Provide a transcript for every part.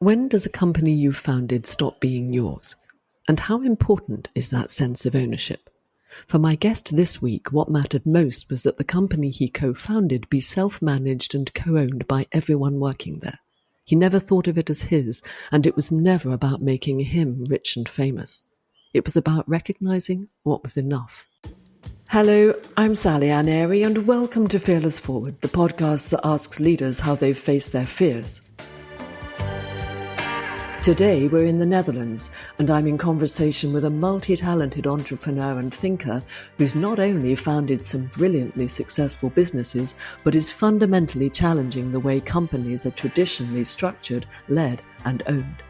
When does a company you founded stop being yours? And how important is that sense of ownership? For my guest this week, what mattered most was that the company he co-founded be self-managed and co-owned by everyone working there. He never thought of it as his, and it was never about making him rich and famous. It was about recognizing what was enough. Hello, I'm Sally Ann Airy, and welcome to Fearless Forward, the podcast that asks leaders how they've faced their fears. Today, we're in the Netherlands, and I'm in conversation with a multi-talented entrepreneur and thinker who's not only founded some brilliantly successful businesses, but is fundamentally challenging the way companies are traditionally structured, led, and owned.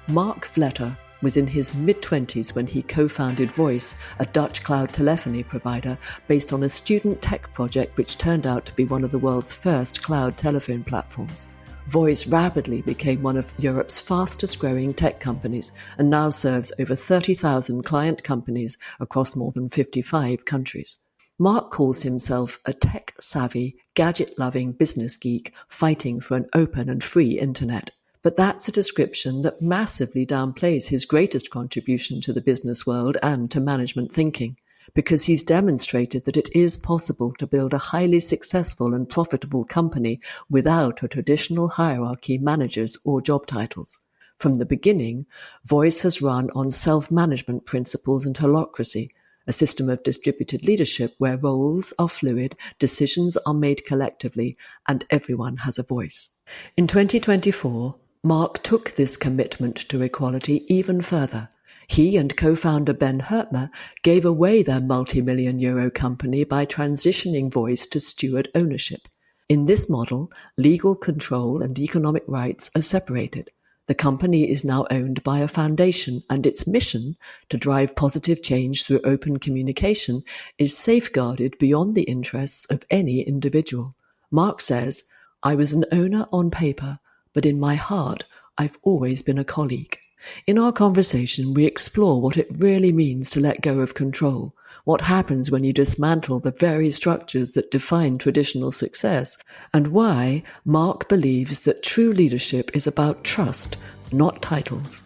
Mark Vletter was in his mid-20s when he co-founded Voys, a Dutch cloud telephony provider based on a student tech project which turned out to be one of the world's first cloud telephone platforms. Voys rapidly became one of Europe's fastest-growing tech companies and now serves over 30,000 client companies across more than 55 countries. Mark calls himself a tech-savvy, gadget-loving business geek fighting for an open and free internet. But that's a description that massively downplays his greatest contribution to the business world and to management thinking, because he's demonstrated that it is possible to build a highly successful and profitable company without a traditional hierarchy, managers, or job titles. From the beginning, Voys has run on self-management principles and holacracy, a system of distributed leadership where roles are fluid, decisions are made collectively, and everyone has a voice. In 2024, Mark took this commitment to equality even further. He and co-founder Ben Hertmer gave away their multi-million euro company by transitioning Voys to steward ownership. In this model, legal control and economic rights are separated. The company is now owned by a foundation, and its mission, to drive positive change through open communication, is safeguarded beyond the interests of any individual. Mark says, "I was an owner on paper, but in my heart, I've always been a colleague." In our conversation, we explore what it really means to let go of control, what happens when you dismantle the very structures that define traditional success, and why Mark believes that true leadership is about trust, not titles.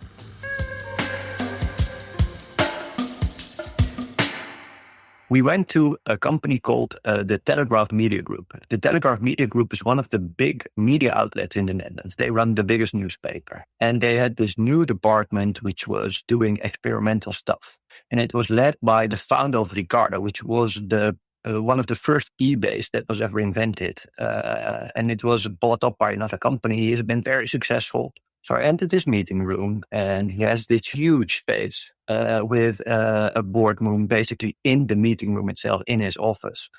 We went to a company called the Telegraph Media Group. The Telegraph Media Group is one of the big media outlets in the Netherlands. They run the biggest newspaper. And they had this new department which was doing experimental stuff. And it was led by the founder of Ricardo, which was one of the first eBays that was ever invented. And it was bought up by another company. He has been very successful. So I entered this meeting room, and he has this huge space with a boardroom basically in the meeting room itself, in his office,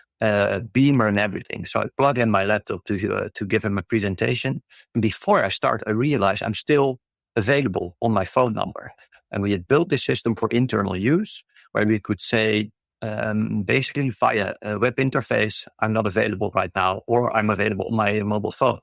beamer and everything. So I plug in my laptop to give him a presentation. And before I start, I realize I'm still available on my phone number. And we had built this system for internal use, where we could say, basically via a web interface, I'm not available right now, or I'm available on my mobile phone.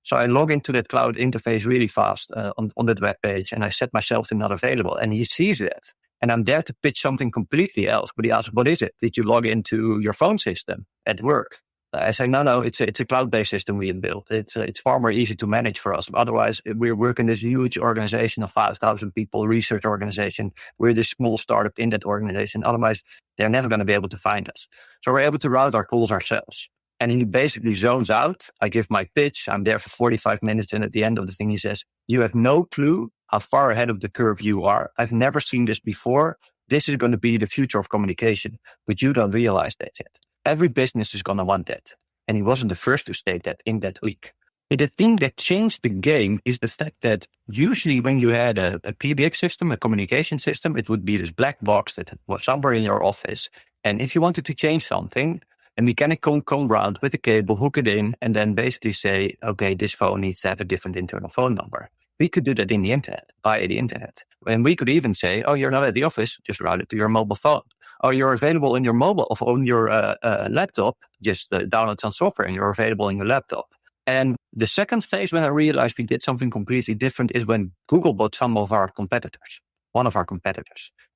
So I log into that cloud interface really fast on that web page, and I set myself to not available. And he sees it. And I'm there to pitch something completely else. But he asks, "What is it? Did you log into your phone system at work?" I say, no, it's a cloud-based system we have built. It's far more easy to manage for us. Otherwise, we're working this huge organization of 5,000 people, research organization. We're this small startup in that organization. Otherwise, they're never going to be able to find us. So we're able to route our calls ourselves. And he basically zones out. I give my pitch. I'm there for 45 minutes. And at the end of the thing, he says, "You have no clue how far ahead of the curve you are. I've never seen this before. This is going to be the future of communication, but you don't realize that yet. Every business is going to want that." And he wasn't the first to state that in that week. And the thing that changed the game is the fact that usually when you had a PBX system, a communication system, it would be this black box that was somewhere in your office. And if you wanted to change something, a mechanic can come round with a cable, hook it in, and then basically say, okay, this phone needs to have a different internal phone number. We could do that in the internet, via the internet. And we could even say, oh, you're not at the office, just route it to your mobile phone. Oh, you're available on your mobile, or on your laptop, just download some software and you're available on your laptop. And the second phase when I realized we did something completely different is when Google bought one of our competitors.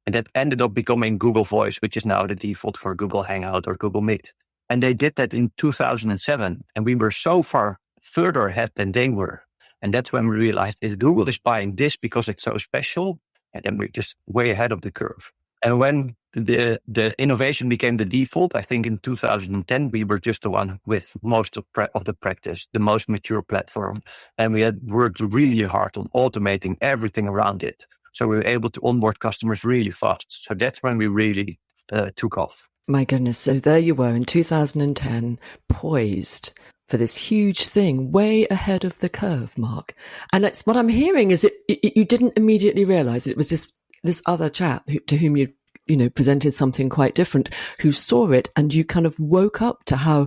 And that ended up becoming Google Voice, which is now the default for Google Hangout or Google Meet. And they did that in 2007. And we were so far further ahead than they were And that's when we realized is Google is buying this because it's so special. And then we're just way ahead of the curve. And when the innovation became the default, I think in 2010, we were just the one with most of the practice, the most mature platform. And we had worked really hard on automating everything around it. So we were able to onboard customers really fast. So that's when we really took off. My goodness. So there you were in 2010, poised for this huge thing, way ahead of the curve, Mark. And it's what I'm hearing is you didn't immediately realize it was this other chap to whom you presented something quite different, who saw it, and you kind of woke up to how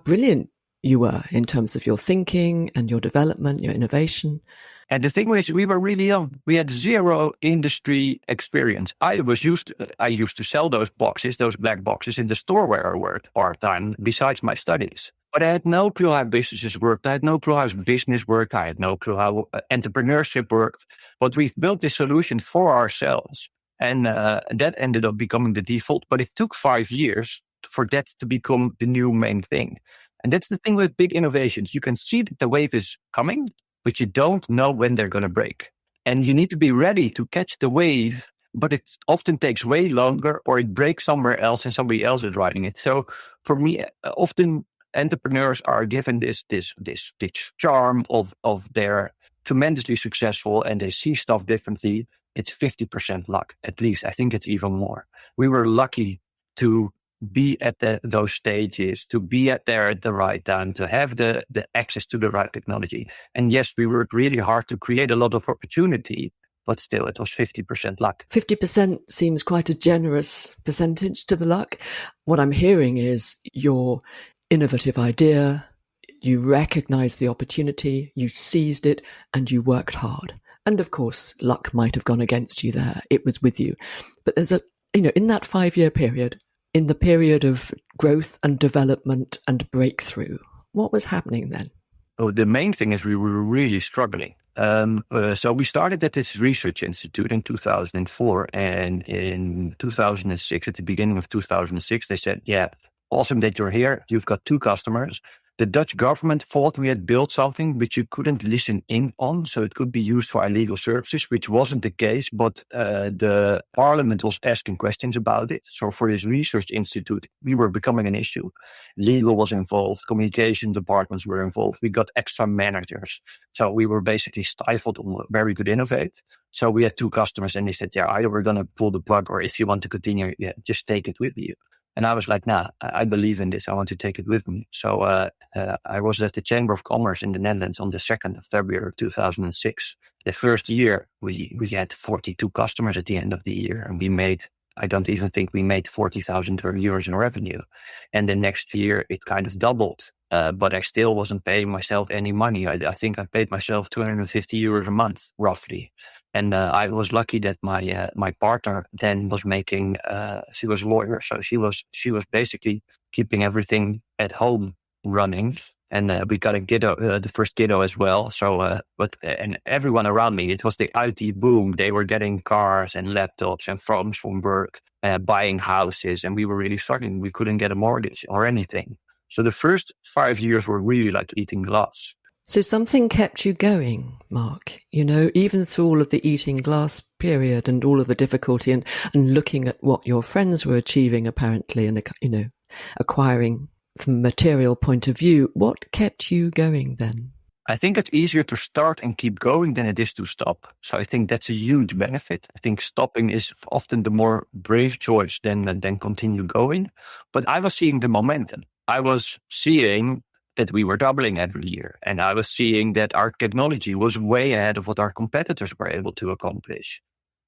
brilliant you were in terms of your thinking and your development, your innovation. And the thing was, we were really young. We had zero industry experience. I used to sell those black boxes in the store where I worked part-time besides my studies. But I had no clue how businesses worked. I had no clue how business worked. I had no clue how entrepreneurship worked. But we've built this solution for ourselves. And that ended up becoming the default. But it took 5 years for that to become the new main thing. And that's the thing with big innovations. You can see that the wave is coming, but you don't know when they're going to break. And you need to be ready to catch the wave, but it often takes way longer, or it breaks somewhere else and somebody else is riding it. So for me, often entrepreneurs are given this charm of they're tremendously successful and they see stuff differently. It's 50% luck, at least. I think it's even more. We were lucky to be at those stages, to be there at the right time, to have the access to the right technology. And yes, we worked really hard to create a lot of opportunity, but still it was 50% luck. 50% seems quite a generous percentage to the luck. What I'm hearing is your innovative idea, you recognized the opportunity, you seized it, and you worked hard. And of course, luck might have gone against you there. It was with you. But there's in that 5-year period, in the period of growth and development and breakthrough, what was happening then? Oh, the main thing is we were really struggling. So we started at this research institute in 2004, and in 2006, at the beginning of 2006, they said, yeah, awesome that you're here. You've got 2 customers. The Dutch government thought we had built something which you couldn't listen in on, so it could be used for illegal services, which wasn't the case, but the parliament was asking questions about it. So for this research institute, we were becoming an issue. Legal was involved, communication departments were involved. We got extra managers. So we were basically stifled on where we could innovate. So we had 2 customers and they said, yeah, either we're going to pull the plug, or if you want to continue, just take it with you. And I was like, nah, I believe in this. I want to take it with me. So I was at the Chamber of Commerce in the Netherlands on the 2nd of February of 2006. The first year, we had 42 customers at the end of the year. And I don't even think we made 40,000 euros in revenue. And the next year, it kind of doubled. But I still wasn't paying myself any money. I think I paid myself 250 euros a month, roughly. And I was lucky that my partner then was making. She was a lawyer, so she was basically keeping everything at home running. And we got a kiddo, the first kiddo as well. So, and everyone around me, it was the IT boom. They were getting cars and laptops and phones from work, buying houses, and we were really struggling. We couldn't get a mortgage or anything. So the first 5 years were really like eating glass. So something kept you going, Mark, even through all of the eating glass period and all of the difficulty and looking at what your friends were achieving apparently and, acquiring from a material point of view. What kept you going then? I think it's easier to start and keep going than it is to stop. So I think that's a huge benefit. I think stopping is often the more brave choice than continue going. But I was seeing the momentum. I was seeing that we were doubling every year. And I was seeing that our technology was way ahead of what our competitors were able to accomplish.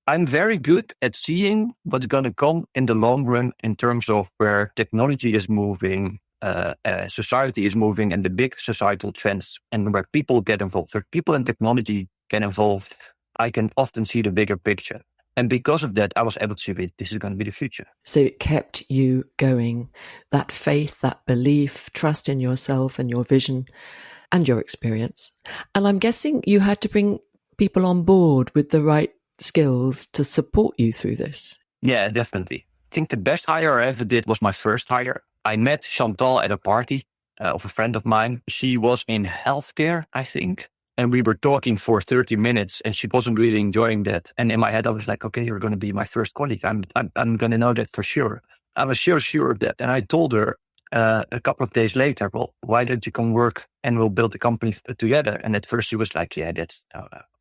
I'm very good at seeing what's going to come in the long run in terms of where technology is moving, society is moving, and the big societal trends, and where people get involved. Where people and technology get involved, I can often see the bigger picture. And because of that, I was able to see this is going to be the future. So it kept you going, that faith, that belief, trust in yourself and your vision and your experience. And I'm guessing you had to bring people on board with the right skills to support you through this. Yeah, definitely. I think the best hire I ever did was my first hire. I met Chantal at a party of a friend of mine. She was in healthcare, I think. And we were talking for 30 minutes and she wasn't really enjoying that. And in my head, I was like, okay, you're going to be my first colleague. I'm going to know that for sure. I was sure of that. And I told her a couple of days later, well, why don't you come work and we'll build the company together? And at first she was like, yeah,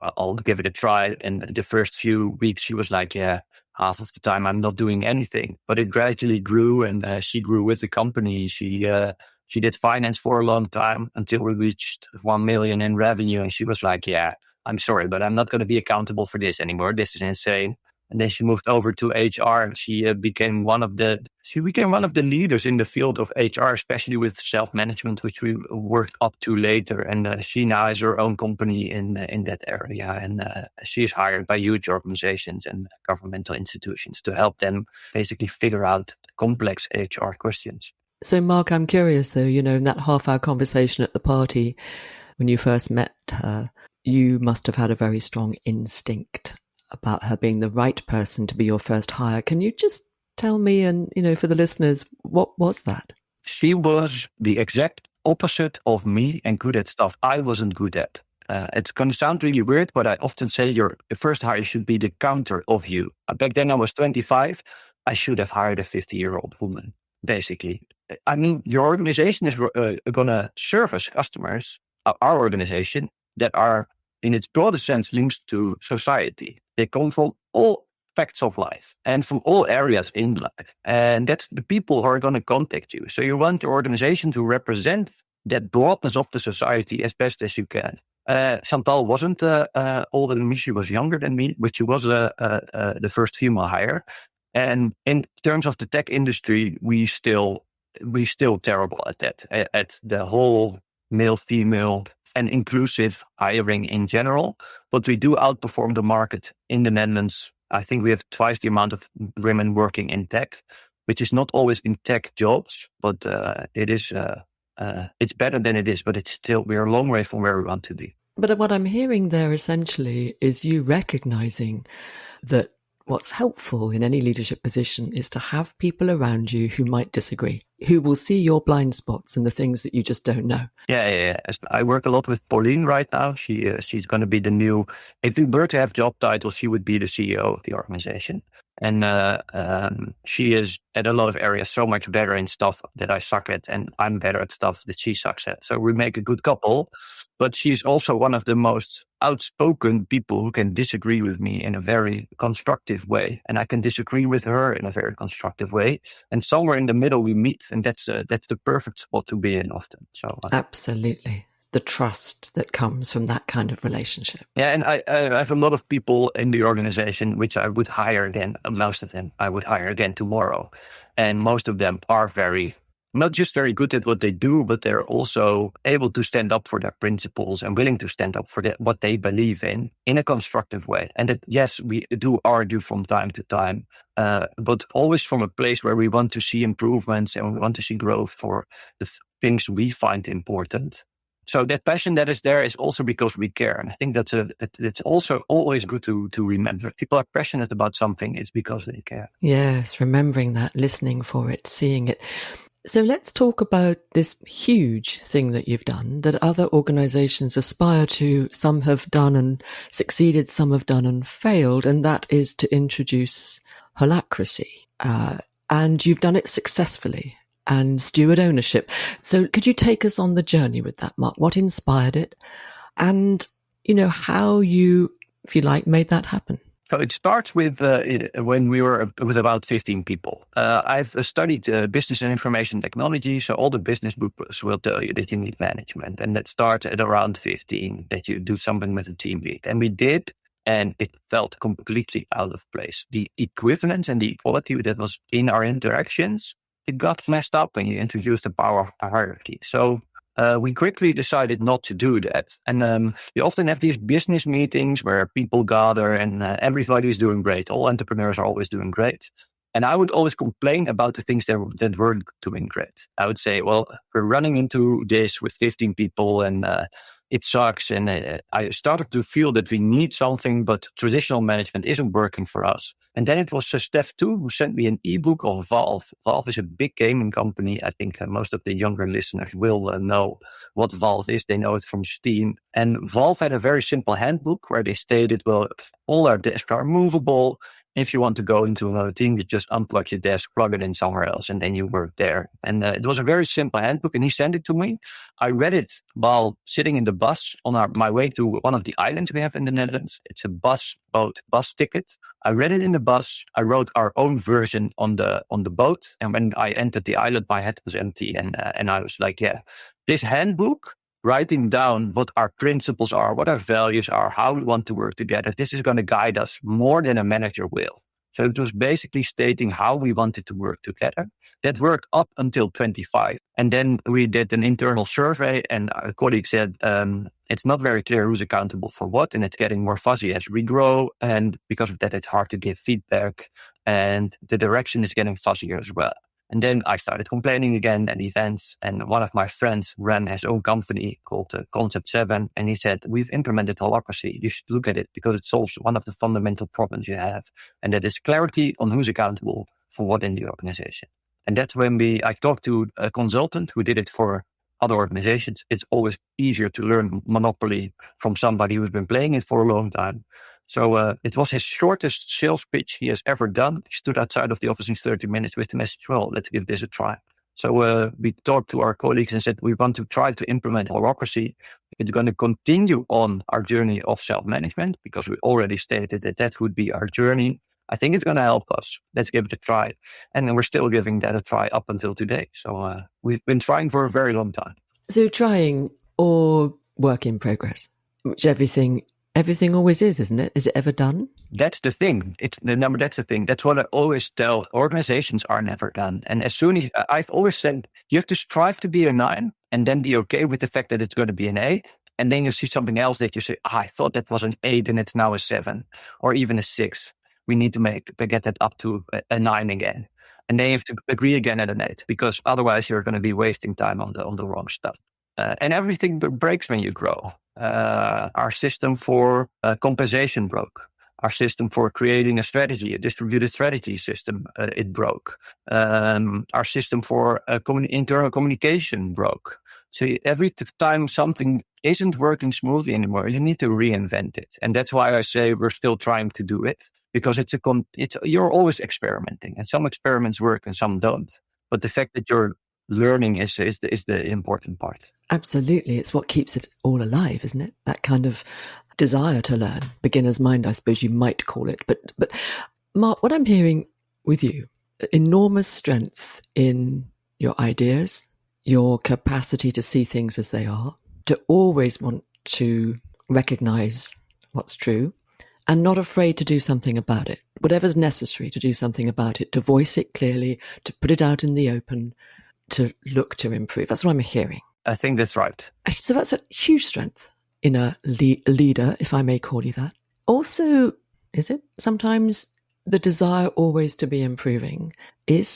I'll give it a try. And the first few weeks she was like, yeah, half of the time I'm not doing anything. But it gradually grew and she grew with the company. She did finance for a long time until we reached 1 million in revenue. And she was like, yeah, I'm sorry, but I'm not going to be accountable for this anymore. This is insane. And then she moved over to HR and she became one of the leaders in the field of HR, especially with self-management, which we worked up to later. And she now has her own company in that area. And she is hired by huge organizations and governmental institutions to help them basically figure out complex HR questions. So, Mark, I'm curious, though, in that half-hour conversation at the party, when you first met her, you must have had a very strong instinct about her being the right person to be your first hire. Can you just tell me, and, for the listeners, what was that? She was the exact opposite of me and good at stuff I wasn't good at. It's going to sound really weird, but I often say your first hire should be the counter of you. Back then I was 25. I should have hired a 50-year-old woman, basically. I mean, your organization is going to service customers, our organization, that are, in its broadest sense, linked to society. They come from all aspects of life and from all areas in life. And that's the people who are going to contact you. So you want your organization to represent that broadness of the society as best as you can. Chantal wasn't older than me. She was younger than me, but she was the first female hire. And in terms of the tech industry, we still terrible at that, at the whole male, female, and inclusive hiring in general. But we do outperform the market in the Netherlands. I think we have twice the amount of women working in tech, which is not always in tech jobs, but it is. It's better than it is, but it's still, we're a long way from where we want to be. But what I'm hearing there essentially is you recognizing that what's helpful in any leadership position is to have people around you who might disagree, who will see your blind spots and the things that you just don't know. Yeah. I work a lot with Pauline right now. She's going to be the new, if we were to have job titles, she would be the CEO of the organization. And she is at a lot of areas so much better in stuff that I suck at, and I'm better at stuff that she sucks at. So we make a good couple. But she's also one of the most outspoken people who can disagree with me in a very constructive way. And I can disagree with her in a very constructive way. And somewhere in the middle we meet, and that's the perfect spot to be in often. So absolutely. The trust that comes from that kind of relationship. Yeah, and I have a lot of people in the organization which I would hire again. Most of them I would hire again tomorrow. And most of them are not just very good at what they do, but they're also able to stand up for their principles and willing to stand up for what they believe in a constructive way. And that, yes, we do argue from time to time, but always from a place where we want to see improvements and we want to see growth for the things we find important. So that passion that is there is also because we care. And I think it's also always good to remember. If people are passionate about something, it's because they care. Yes, remembering that, listening for it, seeing it. So let's talk about this huge thing that you've done that other organizations aspire to. Some have done and succeeded, some have done and failed, and that is to introduce holacracy. And you've done it successfully, and steward ownership. So could you take us on the journey with that, Mark? What inspired it? And, how you, if you like, made that happen? So it starts with when we were with about 15 people. I've studied business and information technology, so all the business books will tell you that you need management. And that starts at around 15, that you do something with a team lead. And we did, and it felt completely out of place. The equivalence and the equality that was in our interactions, it got messed up when you introduced the power of hierarchy. So we quickly decided not to do that. And we often have these business meetings where people gather and everybody's doing great. All entrepreneurs are always doing great. And I would always complain about the things that weren't doing great. I would say, well, we're running into this with 15 people and it sucks. And I started to feel that we need something, but traditional management isn't working for us. And then it was Steph too who sent me an ebook of Valve. Valve is a big gaming company. I think most of the younger listeners will know what Valve is. They know it from Steam. And Valve had a very simple handbook where they stated, well, all our desks are movable. If you want to go into another team, you just unplug your desk, plug it in somewhere else, and then you work there. And it was a very simple handbook, and he sent it to me. I read it while sitting in the bus on my way to one of the islands we have in the Netherlands. It's a bus ticket. I read it in the bus. I wrote our own version on the boat. And when I entered the island, my head was empty. And I was like, yeah, this handbook, writing down what our principles are, what our values are, how we want to work together. This is going to guide us more than a manager will. So it was basically stating how we wanted to work together. That worked up until 25. And then we did an internal survey, and our colleague said, it's not very clear who's accountable for what, and it's getting more fuzzy as we grow. And because of that, it's hard to give feedback, and the direction is getting fuzzier as well. And then I started complaining again at events. And one of my friends ran his own company called Concept 7. And he said, we've implemented holacracy. You should look at it because it solves one of the fundamental problems you have. And that is clarity on who's accountable for what in the organization. And that's when I talked to a consultant who did it for other organizations. It's always easier to learn Monopoly from somebody who's been playing it for a long time. So it was his shortest sales pitch he has ever done. He stood outside of the office in 30 minutes with the message, well, let's give this a try. So we talked to our colleagues and said, we want to try to implement holacracy. It's going to continue on our journey of self-management because we already stated that would be our journey. I think it's going to help us. Let's give it a try. And we're still giving that a try up until today. So we've been trying for a very long time. So trying or work in progress, which everything always is, isn't it? Is it ever done? That's the thing. That's the thing. That's what I always tell. Organizations are never done. And as soon as I've always said, you have to strive to be a 9 and then be okay with the fact that it's going to be an 8. And then you see something else that you say, I thought that was an 8 and it's now a 7 or even a 6. We need to get that up to a 9 again. And then you have to agree again at an 8 because otherwise you're going to be wasting time on the wrong stuff. And everything breaks when you grow. Our system for compensation broke. Our system for creating a strategy, a distributed strategy system, it broke. Our system for internal communication broke. So every time something isn't working smoothly anymore, you need to reinvent it. And that's why I say we're still trying to do it because you're always experimenting, and some experiments work and some don't. But the fact that you're learning is the important part. Absolutely. It's what keeps it all alive, isn't it? That kind of desire to learn, beginner's mind, I suppose you might call it. But Mark, what I'm hearing with you, enormous strength in your ideas, your capacity to see things as they are, to always want to recognize what's true, and not afraid to do something about it, whatever's necessary to do something about it, to voice it clearly, to put it out in the open, to look to improve. That's what I'm hearing. I think that's right. So that's a huge strength in a leader, if I may call you that. Also, is it sometimes the desire always to be improving?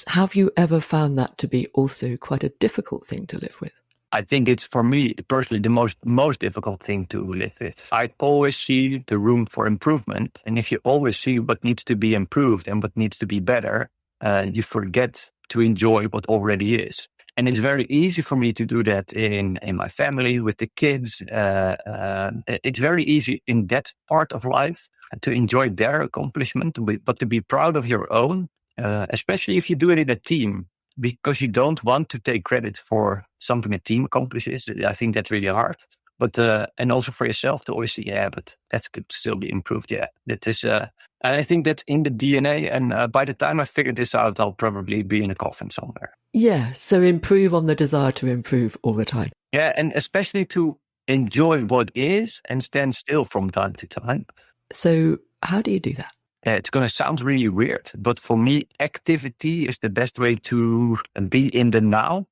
Have you ever found that to be also quite a difficult thing to live with? I think it's, for me personally, the most difficult thing to live with. I always see the room for improvement. And if you always see what needs to be improved and what needs to be better, you forget to enjoy what already is. And it's very easy for me to do that in my family, with the kids. It's very easy in that part of life to enjoy their accomplishment, but to be proud of your own, especially if you do it in a team, because you don't want to take credit for something a team accomplishes. I think that's really hard. But and also for yourself to always say, yeah, but that could still be improved. Yeah, that is. I think that's in the DNA. And by the time I figured this out, I'll probably be in a coffin somewhere. Yeah. So improve on the desire to improve all the time. Yeah, and especially to enjoy what is and stand still from time to time. So how do you do that? It's going to sound really weird, but for me, activity is the best way to be in the now.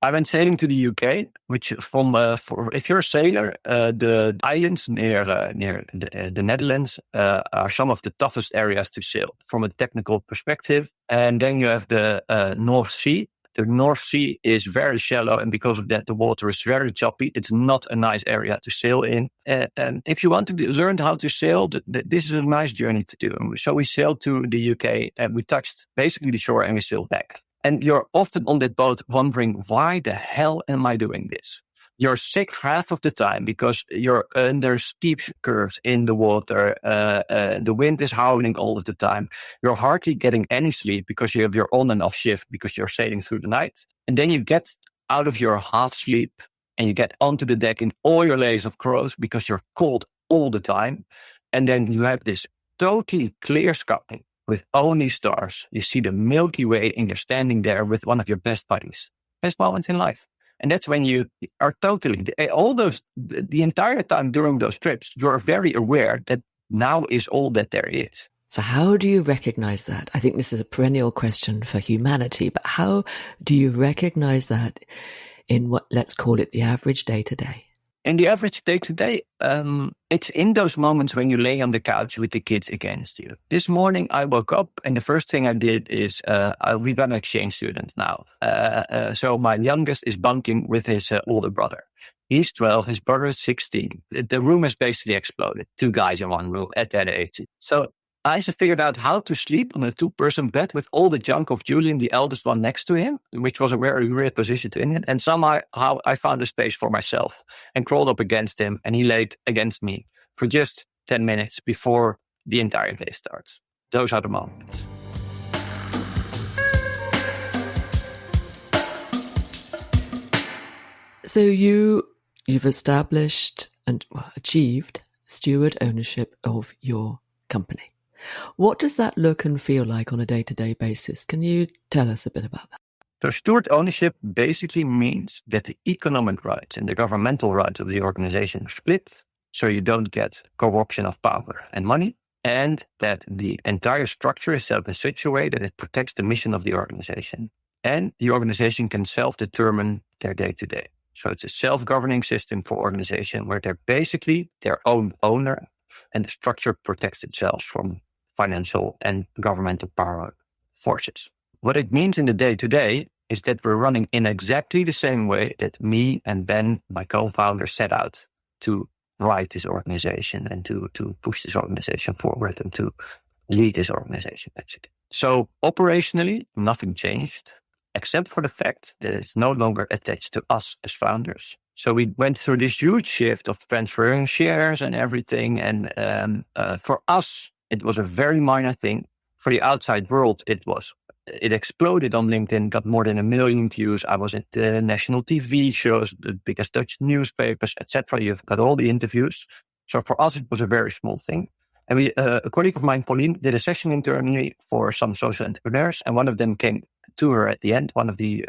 I went sailing to the UK, which if you're a sailor, the islands near the Netherlands are some of the toughest areas to sail from a technical perspective. And then you have the North Sea, The North Sea is very shallow, and because of that, the water is very choppy. It's not a nice area to sail in. And if you want to learn how to sail, this is a nice journey to do. So we sailed to the UK, and we touched basically the shore, and we sailed back. And you're often on that boat wondering, why the hell am I doing this? You're sick half of the time because you're under steep curves in the water. The wind is howling all of the time. You're hardly getting any sleep because you have your on and off shift because you're sailing through the night. And then you get out of your half sleep and you get onto the deck in all your layers of clothes because you're cold all the time. And then you have this totally clear sky with only stars. You see the Milky Way and you're standing there with one of your best buddies. Best moments in life. And that's when you are totally, the entire time during those trips, you're very aware that now is all that there is. So how do you recognize that? I think this is a perennial question for humanity, but how do you recognize that in what, let's call it the average day to day? In the average day to day, it's in those moments when you lay on the couch with the kids against you. This morning I woke up and the first thing I did is we've got an exchange student now. So my youngest is bunking with his older brother. He's 12, his brother is 16. The room has basically exploded. 2 guys in one room at that age. So I figured out how to sleep on a 2-person bed with all the junk of Julian, the eldest one, next to him, which was a very weird position to in it. And somehow I found a space for myself and crawled up against him, and he laid against me for just 10 minutes before the entire day starts. Those are the moments. So you've established and achieved steward ownership of your company. What does that look and feel like on a day-to-day basis? Can you tell us a bit about that? So steward ownership basically means that the economic rights and the governmental rights of the organization are split, so you don't get co-option of power and money, and that the entire structure is set up in such a way that it protects the mission of the organization. And the organization can self-determine their day-to-day. So it's a self-governing system for organization where they're basically their own owner, and the structure protects itself from financial and governmental power forces. What it means in the day-to-day is that we're running in exactly the same way that me and Ben, my co-founder, set out to write this organization and to push this organization forward and to lead this organization, basically. So operationally, nothing changed, except for the fact that it's no longer attached to us as founders. So we went through this huge shift of transferring shares and everything. And for us, it was a very minor thing. For the outside world, it exploded on LinkedIn, got more than 1 million views. I was at the national TV shows, the biggest Dutch newspapers, etc. You've got all the interviews. So for us, it was a very small thing. And a colleague of mine, Pauline, did a session internally for some social entrepreneurs. And one of them came to her at the end, one of the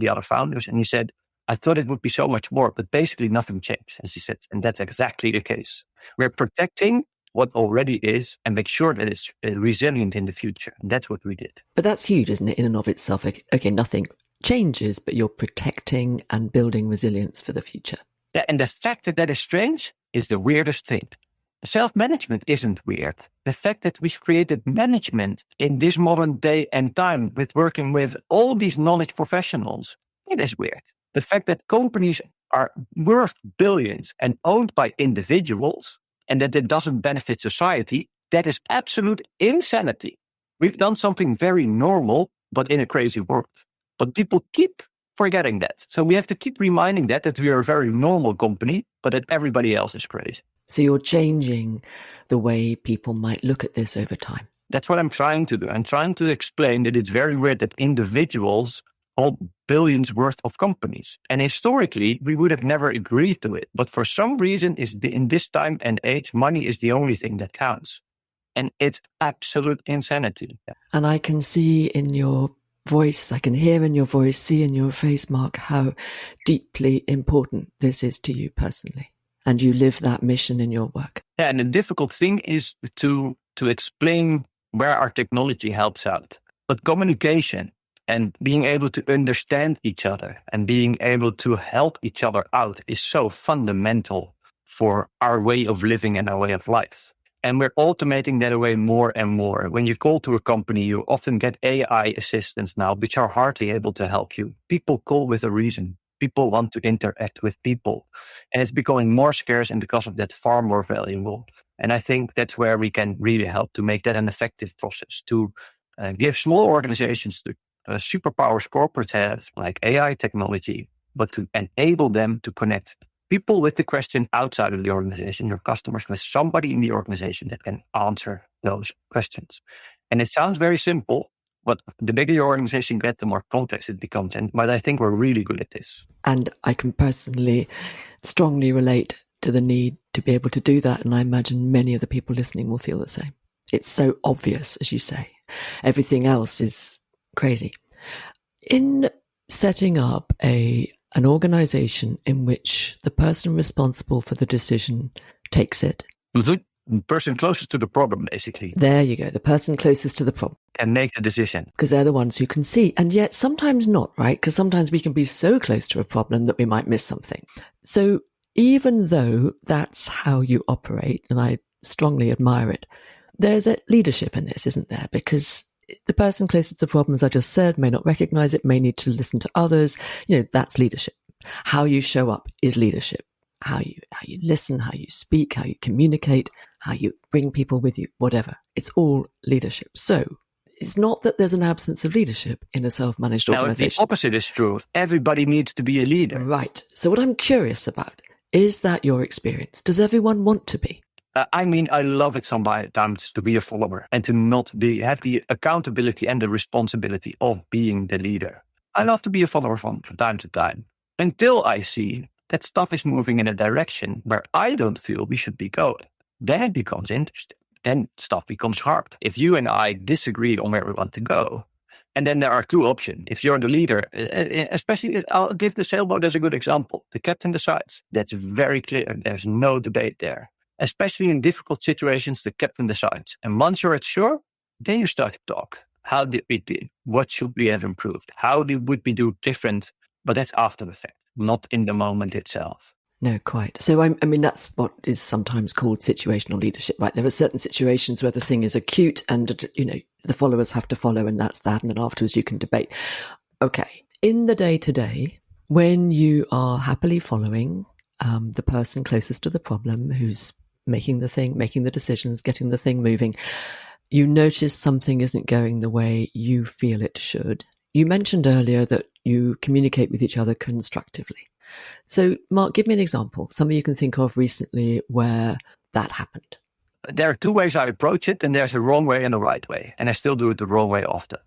other founders. And he said, I thought it would be so much more, but basically nothing changed. And she said, and that's exactly the case. We're protecting what already is and make sure that it's resilient in the future. And that's what we did. But that's huge, isn't it, in and of itself? Okay, nothing changes, but you're protecting and building resilience for the future. Yeah, and the fact that that is strange is the weirdest thing. Self-management isn't weird. The fact that we've created management in this modern day and time with working with all these knowledge professionals, it is weird. The fact that companies are worth billions and owned by individuals and that it doesn't benefit society, that is absolute insanity. We've done something very normal, but in a crazy world. But people keep forgetting that. So we have to keep reminding that we are a very normal company, but that everybody else is crazy. So you're changing the way people might look at this over time. That's what I'm trying to do. I'm trying to explain that it's very weird that individuals hold billions worth of companies. And historically, we would have never agreed to it. But for some reason, in this time and age, money is the only thing that counts. And it's absolute insanity. And I can see in your voice, I can hear in your voice, see in your face, Mark, how deeply important this is to you personally. And you live that mission in your work. Yeah, and the difficult thing is to explain where our technology helps out. But communication and being able to understand each other and being able to help each other out is so fundamental for our way of living and our way of life. And we're automating that away more and more. When you call to a company, you often get AI assistants now, which are hardly able to help you. People call with a reason. People want to interact with people. And it's becoming more scarce, and because of that, far more valuable. And I think that's where we can really help to make that an effective process, to give small organizations the superpowers corporates have, like AI technology, but to enable them to connect people with the question outside of the organization, your customers, with somebody in the organization that can answer those questions. And it sounds very simple, but the bigger your organization gets, the more complex it becomes. But I think we're really good at this. And I can personally strongly relate to the need to be able to do that. And I imagine many of the people listening will feel the same. It's so obvious, as you say. Everything else is crazy. In setting up an organization in which the person responsible for the decision takes it. The person closest to the problem, basically. There you go. The person closest to the problem. And make the decision. Because they're the ones who can see. And yet sometimes not, right? Because sometimes we can be so close to a problem that we might miss something. So even though that's how you operate, and I strongly admire it, there's a leadership in this, isn't there? Because the person closest to the problem, as I just said, may not recognize it, may need to listen to others. That's leadership. How you show up is leadership. How you listen, how you speak, how you communicate, how you bring people with you, whatever. It's all leadership. So it's not that there's an absence of leadership in a self-managed organization. The opposite is true. Everybody needs to be a leader. Right. So what I'm curious about, is that your experience? Does everyone want to be? I love it sometimes to be a follower and to not have the accountability and the responsibility of being the leader. I love to be a follower from time to time until I see that stuff is moving in a direction where I don't feel we should be going. Then it becomes interesting. Then stuff becomes hard. If you and I disagree on where we want to go, and then there are two options. If you're the leader, especially, I'll give the sailboat as a good example. The captain decides. That's very clear. There's no debate there. Especially in difficult situations, the captain decides. And once you're sure, then you start to talk. How did we do? What should we have improved? Would we do different? But that's after the fact, not in the moment itself. No, quite. So, I mean, that's what is sometimes called situational leadership, right? There are certain situations where the thing is acute and, the followers have to follow, and that's that. And then afterwards you can debate. Okay. In the day-to-day, when you are happily following the person closest to the problem, who's making the decisions, getting the thing moving, you notice something isn't going the way you feel it should. You mentioned earlier that you communicate with each other constructively. So, Mark, give me an example, something you can think of recently where that happened. There are two ways I approach it, and there's a wrong way and a right way. And I still do it the wrong way often.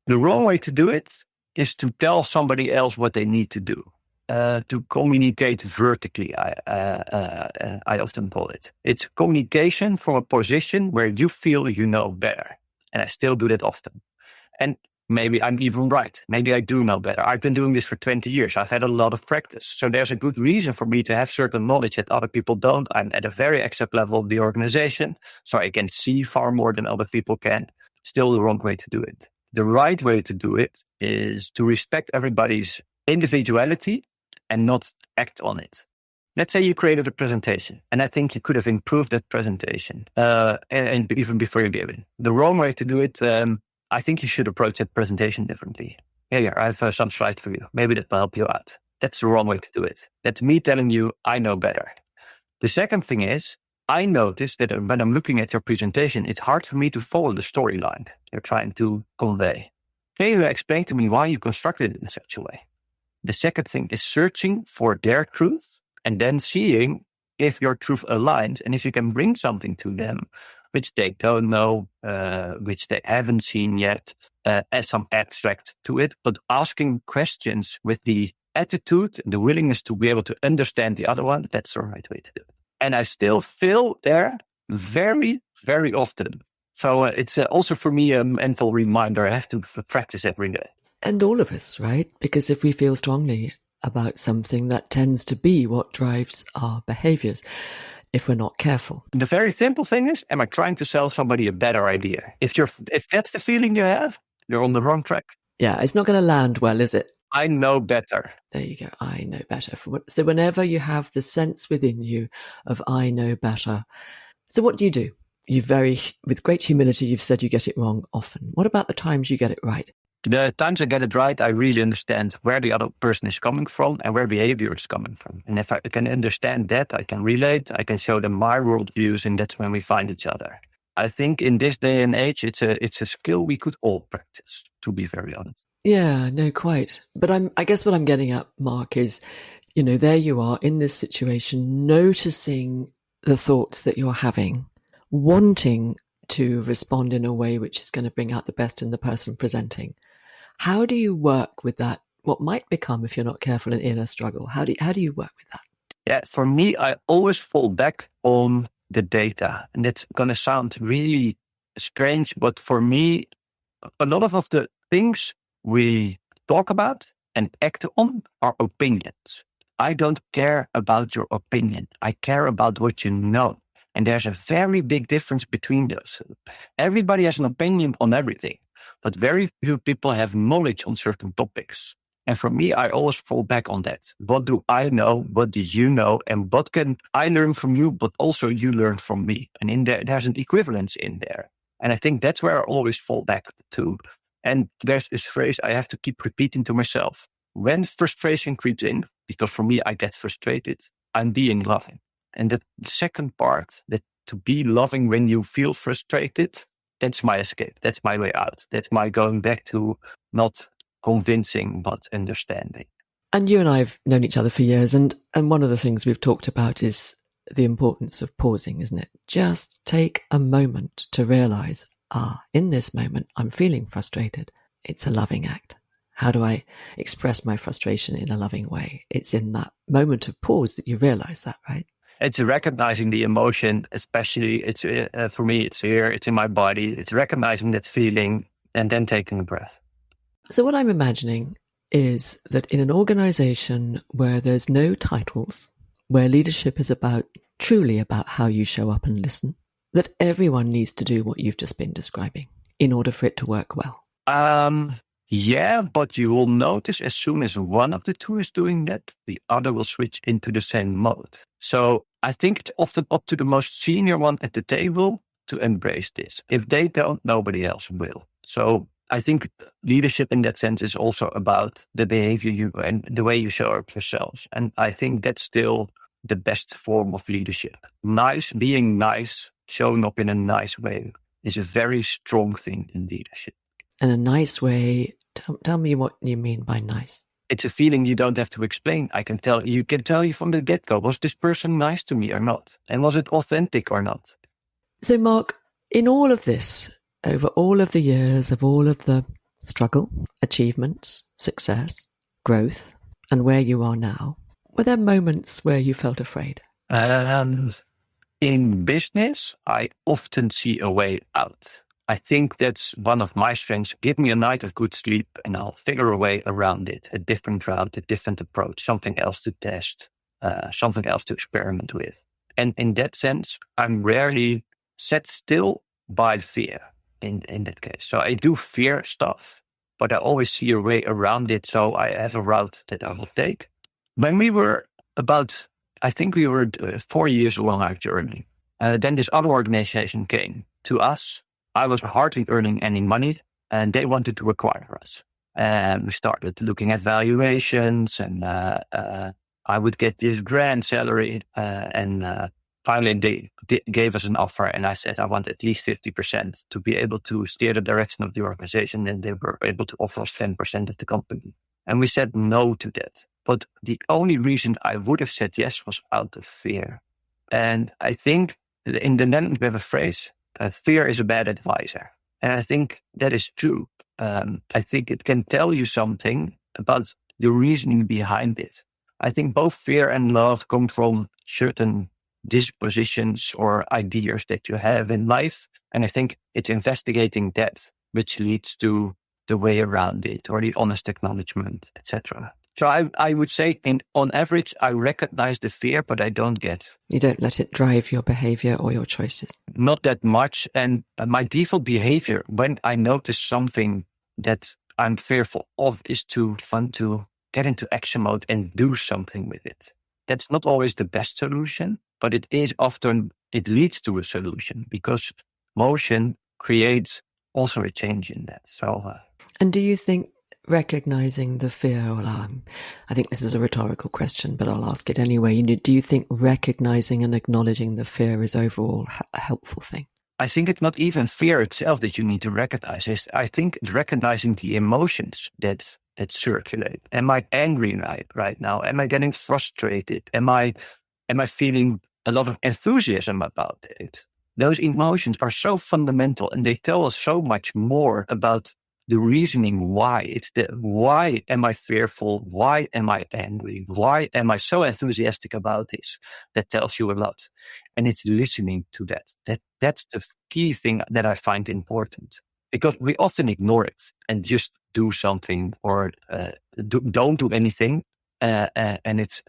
The wrong way to do it is to tell somebody else what they need to do. To communicate vertically, I often call it. It's communication from a position where you feel you know better. And I still do that often. And maybe I'm even right. Maybe I do know better. I've been doing this for 20 years. I've had a lot of practice. So there's a good reason for me to have certain knowledge that other people don't. I'm at a very expert level of the organization, so I can see far more than other people can. Still the wrong way to do it. The right way to do it is to respect everybody's individuality and not act on it. Let's say you created a presentation, and I think you could have improved that presentation, and even before you gave it. The wrong way to do it, I think you should approach that presentation differently. Here, I have some slides for you. Maybe that will help you out. That's the wrong way to do it. That's me telling you I know better. The second thing is, I noticed that when I'm looking at your presentation, it's hard for me to follow the storyline you're trying to convey. Can you explain to me why you constructed it in such a way? The second thing is searching for their truth and then seeing if your truth aligns and if you can bring something to them which they don't know, which they haven't seen yet, add some abstract to it, but asking questions with the attitude and the willingness to be able to understand the other one, that's the right way to do it. And I still feel there very, very often. So it's also for me a mental reminder. I have to practice every day. And all of us, right? Because if we feel strongly about something, that tends to be what drives our behaviors if we're not careful. The very simple thing is, am I trying to sell somebody a better idea? If that's the feeling you have, you're on the wrong track. Yeah, it's not going to land well, is it? I know better. There you go. I know better. So whenever you have the sense within you of I know better, so what do you do? with great humility, you've said you get it wrong often. What about the times you get it right? The times I get it right, I really understand where the other person is coming from and where behavior is coming from. And if I can understand that, I can relate, I can show them my worldviews, and that's when we find each other. I think in this day and age, it's a skill we could all practice, to be very honest. Yeah, no, quite. But I guess what I'm getting at, Mark, is, there you are in this situation, noticing the thoughts that you're having, wanting to respond in a way which is going to bring out the best in the person presenting. How do you work with that? What might become, if you're not careful, an inner struggle? How do you work with that? Yeah, for me, I always fall back on the data. And that's going to sound really strange, but for me, a lot of the things we talk about and act on are opinions. I don't care about your opinion. I care about what you know. And there's a very big difference between those. Everybody has an opinion on everything, but very few people have knowledge on certain topics. And for me, I always fall back on that. What do I know? What do you know? And what can I learn from you, but also you learn from me? And in there's an equivalence in there. And I think that's where I always fall back to. And there's this phrase I have to keep repeating to myself. When frustration creeps in, because for me, I get frustrated, I'm being loving. And the second part, that to be loving when you feel frustrated, that's my escape. That's my way out. That's my going back to not convincing, but understanding. And you and I have known each other for years. And one of the things we've talked about is the importance of pausing, isn't it? Just take a moment to realize, in this moment, I'm feeling frustrated. It's a loving act. How do I express my frustration in a loving way? It's in that moment of pause that you realize that, right? It's recognizing the emotion, especially it's for me, it's here, it's in my body. It's recognizing that feeling and then taking a breath. So what I'm imagining is that in an organization where there's no titles, where leadership is truly about how you show up and listen, that everyone needs to do what you've just been describing in order for it to work well. Yeah, but you will notice as soon as one of the two is doing that, the other will switch into the same mode. So I think it's often up to the most senior one at the table to embrace this. If they don't, nobody else will. So I think leadership in that sense is also about the behavior and the way you show up yourselves. And I think that's still the best form of leadership. Being nice, showing up in a nice way is a very strong thing in leadership. And a nice way, tell me what you mean by nice. It's a feeling you don't have to explain. I can tell you from the get-go, was this person nice to me or not? And was it authentic or not? So Mark, in all of this, over all of the years of all of the struggle, achievements, success, growth, and where you are now, were there moments where you felt afraid? In business, I often see a way out. I think that's one of my strengths. Give me a night of good sleep and I'll figure a way around it, a different route, a different approach, something else to test, something else to experiment with. And in that sense, I'm rarely set still by fear in that case. So I do fear stuff, but I always see a way around it. So I have a route that I will take. When we were I think we were 4 years along our journey. Then this other organization came to us. I was hardly earning any money and they wanted to acquire us. And we started looking at valuations and I would get this grand salary and finally they gave us an offer and I said I want at least 50% to be able to steer the direction of the organization, and they were able to offer us 10% of the company. And we said no to that. But the only reason I would have said yes was out of fear. And I think in the Netherlands we have a phrase, fear is a bad advisor. And I think that is true. I think it can tell you something about the reasoning behind it. I think both fear and love come from certain dispositions or ideas that you have in life. And I think it's investigating that which leads to the way around it or the honest acknowledgement, etc. So I would say on average, I recognize the fear, but I don't You don't let it drive your behavior or your choices. Not that much. And my default behavior when I notice something that I'm fearful of is to want to get into action mode and do something with it. That's not always the best solution, but it is often it leads to a solution, because motion creates also a change in that. So, and do you think recognizing the fear, I think this is a rhetorical question, but I'll ask it anyway. Do you think recognizing and acknowledging the fear is overall a helpful thing? I think it's not even fear itself that you need to recognize. I think it's recognizing the emotions that circulate. Am I angry right now? Am I getting frustrated? Am I feeling a lot of enthusiasm about it? Those emotions are so fundamental, and they tell us so much more about the reasoning why. Why am I fearful? Why am I angry? Why am I so enthusiastic about this? That tells you a lot. And it's listening to that. That's the key thing that I find important, because we often ignore it and just do something or don't do anything. And it's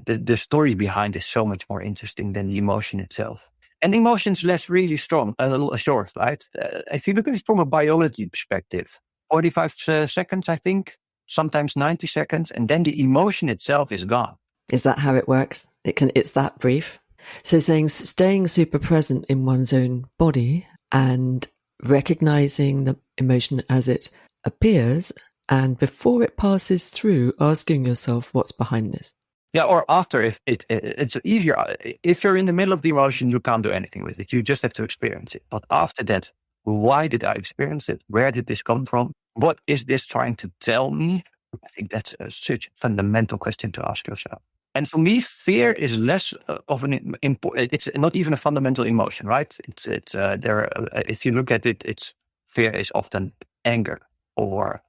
the story behind is so much more interesting than the emotion itself. And emotion's less really strong, short, right? If you look at it from a biology perspective, 45 seconds, I think, sometimes 90 seconds, and then the emotion itself is gone. Is that how it works? It's that brief? So staying super present in one's own body and recognizing the emotion as it appears, and before it passes through, asking yourself what's behind this. Yeah, or after, if it's easier. If you're in the middle of the emotion, you can't do anything with it. You just have to experience it. But after that, why did I experience it? Where did this come from? What is this trying to tell me? I think that's such a fundamental question to ask yourself. And for me, fear is less of an important. It's not even a fundamental emotion, right? If you look at it, fear is often anger or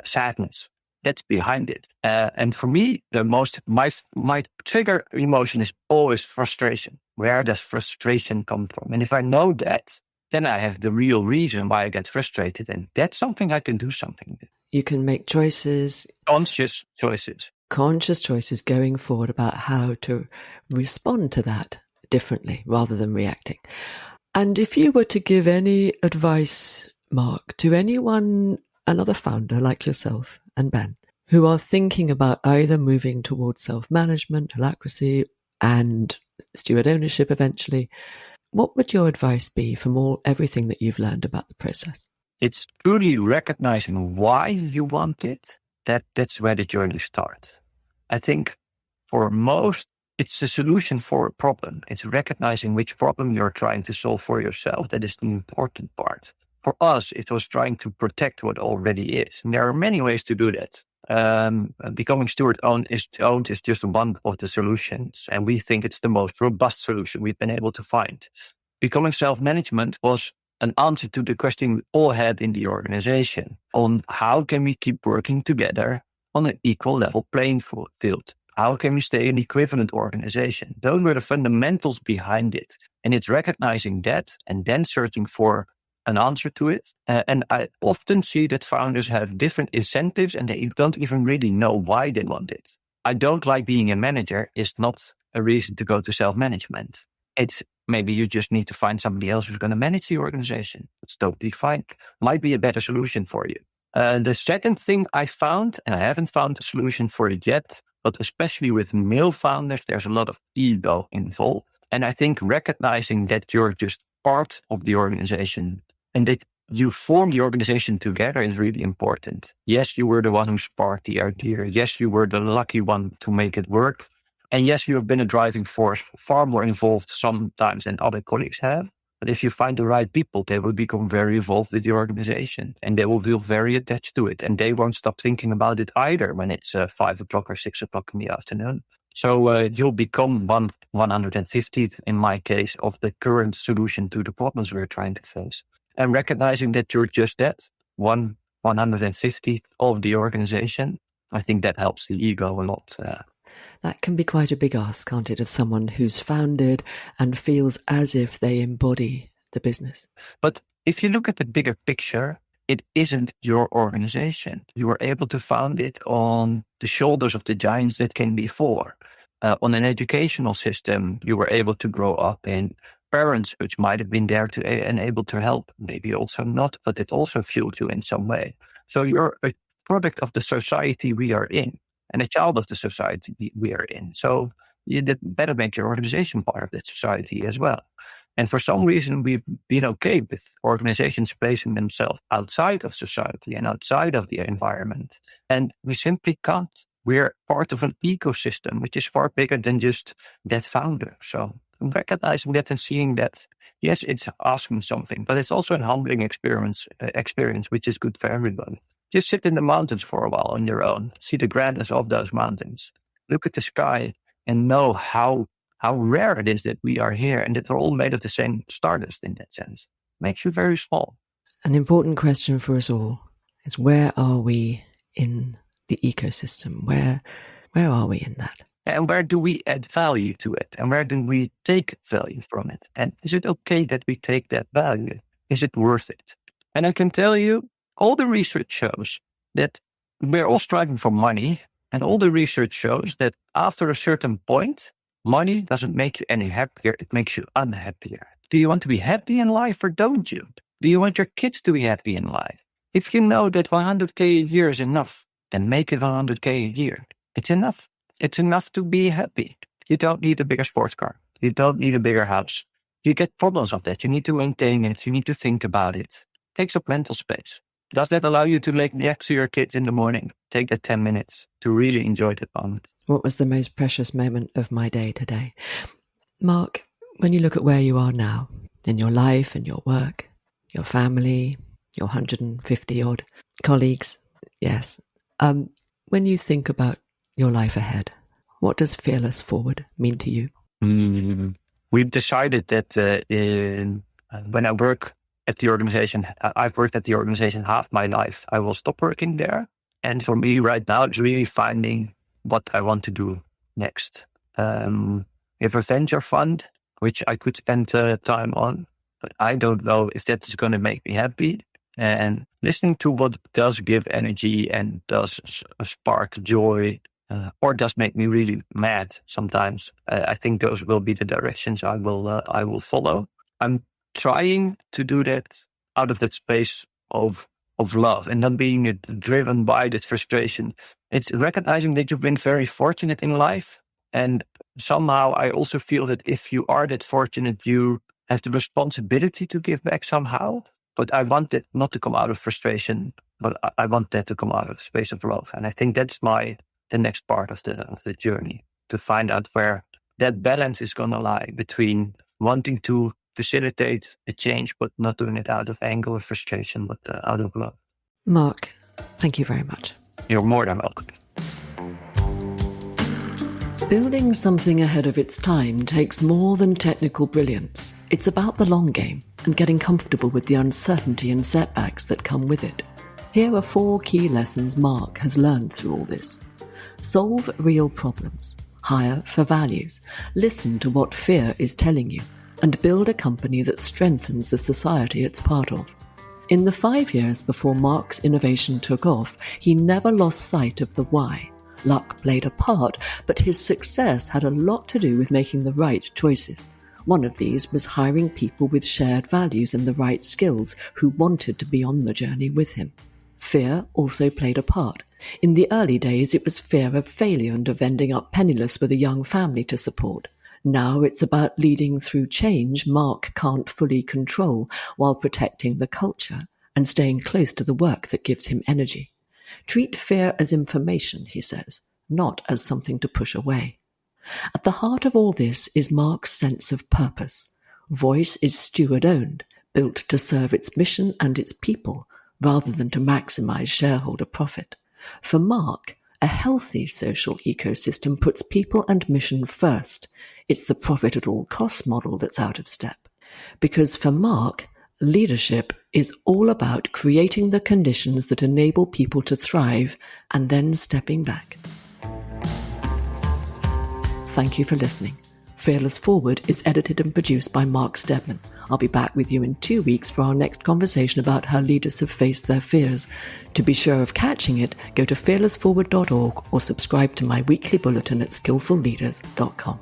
sadness. That's behind it. And for me, my trigger emotion is always frustration. Where does frustration come from? And if I know that, then I have the real reason why I get frustrated. And that's something I can do something with. You can make choices. Conscious choices Going forward about how to respond to that differently rather than reacting. And if you were to give any advice, Mark, to anyone, another founder like yourself and Ben, who are thinking about either moving towards self-management, holacracy, and steward ownership eventually, what would your advice be from everything that you've learned about the process? It's truly recognizing why you want it. That's where the journey starts. I think for most, it's a solution for a problem. It's recognizing which problem you're trying to solve for yourself. That is the important part. For us, it was trying to protect what already is. And there are many ways to do that. Becoming steward owned is just one of the solutions. And we think it's the most robust solution we've been able to find. Becoming self-management was an answer to the question we all had in the organization on how can we keep working together on an equal level playing field? How can we stay an equivalent organization? Those were the fundamentals behind it. And it's recognizing that and then searching for an answer to it. And I often see that founders have different incentives and they don't even really know why they want it. I don't like being a manager is not a reason to go to self-management. It's maybe you just need to find somebody else who's going to manage the organization. It's totally fine. Might be a better solution for you. The second thing I found, and I haven't found a solution for it yet, but especially with male founders, there's a lot of ego involved. And I think recognizing that you're just part of the organization and that you form the organization together is really important. Yes, you were the one who sparked the idea. Yes, you were the lucky one to make it work. And yes, you have been a driving force, far more involved sometimes than other colleagues have. But if you find the right people, they will become very involved with the organization and they will feel very attached to it. And they won't stop thinking about it either when it's 5 o'clock or 6 o'clock in the afternoon. So you'll become 150th, in my case, of the current solution to the problems we're trying to face. And recognizing that you're just that, 150th of the organization, I think that helps the ego a lot. That can be quite a big ask, can't it, of someone who's founded and feels as if they embody the business. But if you look at the bigger picture, it isn't your organization. You were able to found it on the shoulders of the giants that came before. On an educational system, you were able to grow up in. Parents which might have been there to and able to help, maybe also not, but it also fueled you in some way. So you're a product of the society we are in and a child of the society we are in. So that better make your organization part of that society as well. And for some reason, we've been okay with organizations placing themselves outside of society and outside of the environment. And we simply can't. We're part of an ecosystem, which is far bigger than just that founder. So recognizing that and seeing that, yes, it's asking something, but it's also a humbling experience, which is good for everybody. Just sit in the mountains for a while on your own, see the grandness of those mountains, look at the sky and know how rare it is that we are here and that we're all made of the same stardust in that sense. Makes you very small. An important question for us all is, where are we in the ecosystem? Where are we in that? And where do we add value to it? And where do we take value from it? And is it okay that we take that value? Is it worth it? And I can tell you, all the research shows that we're all striving for money. And all the research shows that after a certain point, money doesn't make you any happier. It makes you unhappier. Do you want to be happy in life or don't you? Do you want your kids to be happy in life? If you know that 100K a year is enough, then make it 100K a year. It's enough. It's enough to be happy. You don't need a bigger sports car. You don't need a bigger house. You get problems of that. You need to maintain it. You need to think about it. It takes up mental space. Does that allow you to lay next to your kids in the morning? Take that 10 minutes to really enjoy that moment. What was the most precious moment of my day today? Mark, when you look at where you are now, in your life and your work, your family, your 150 odd colleagues, yes. When you think about your life ahead, what does Fearless Forward mean to you? We've decided that when I work at the organization, I've worked at the organization half my life. I will stop working there. And for me right now, it's really finding what I want to do next. We have a venture fund, which I could spend time on, but I don't know if that is going to make me happy. And listening to what does give energy and does spark joy, or does make me really mad sometimes. I think those will be the directions I will follow. I'm trying to do that out of that space of love and not being driven by that frustration. It's recognizing that you've been very fortunate in life. And somehow I also feel that if you are that fortunate, you have the responsibility to give back somehow. But I want that not to come out of frustration, but I want that to come out of the space of love. And I think that's the next part of the journey, to find out where that balance is going to lie between wanting to facilitate a change, but not doing it out of anger or frustration, but out of love. Mark, thank you very much. You're more than welcome. Building something ahead of its time takes more than technical brilliance. It's about the long game and getting comfortable with the uncertainty and setbacks that come with it. Here are 4 key lessons Mark has learned through all this. Solve real problems. Hire for values. Listen to what fear is telling you. And build a company that strengthens the society it's part of. In the 5 years before Mark's innovation took off, he never lost sight of the why. Luck played a part, but his success had a lot to do with making the right choices. One of these was hiring people with shared values and the right skills who wanted to be on the journey with him. Fear also played a part. In the early days, it was fear of failure and of ending up penniless with a young family to support. Now it's about leading through change Mark can't fully control while protecting the culture and staying close to the work that gives him energy. Treat fear as information, he says, not as something to push away. At the heart of all this is Mark's sense of purpose. Voys is steward-owned, built to serve its mission and its people, rather than to maximize shareholder profit. For Mark, a healthy social ecosystem puts people and mission first. It's the profit at all costs model that's out of step. Because for Mark, leadership is all about creating the conditions that enable people to thrive and then stepping back. Thank you for listening. Fearless Forward is edited and produced by Mark Stedman. I'll be back with you in 2 weeks for our next conversation about how leaders have faced their fears. To be sure of catching it, go to fearlessforward.org or subscribe to my weekly bulletin at skillfulleaders.com.